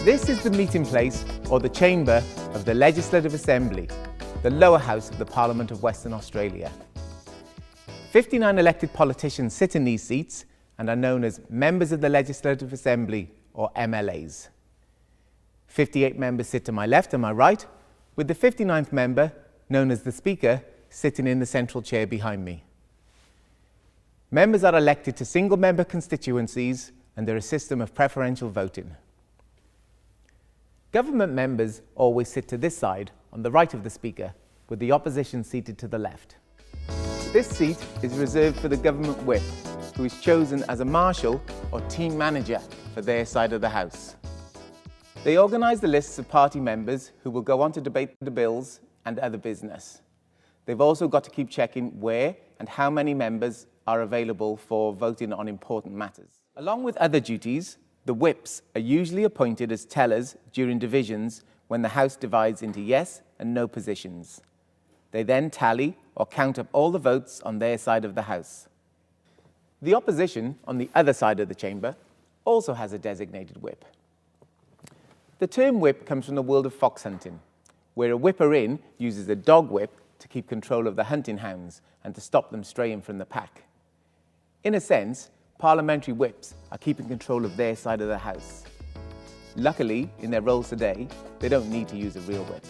This is the meeting place, or the chamber, of the Legislative Assembly, the lower house of the Parliament of Western Australia. 59 elected politicians sit in these seats and are known as Members of the Legislative Assembly, or MLAs. 58 members sit to my left and my right, with the 59th member, known as the Speaker, sitting in the central chair behind me. Members are elected to single-member constituencies under a system of preferential voting. Government members always sit to this side, on the right of the Speaker, with the opposition seated to the left. This seat is reserved for the Government Whip, who is chosen as a marshal or team manager for their side of the House. They organise the lists of party members who will go on to debate the bills and other business. They've also got to keep checking where and how many members are available for voting on important matters. Along with other duties, the whips are usually appointed as tellers during divisions when the House divides into yes and no positions. They then tally or count up all the votes on their side of the House. The opposition on the other side of the chamber also has a designated whip. The term whip comes from the world of fox hunting, where a whipper-in uses a dog whip to keep control of the hunting hounds and to stop them straying from the pack. In a sense, parliamentary whips are keeping control of their side of the House. Luckily, in their roles today, they don't need to use a real whip.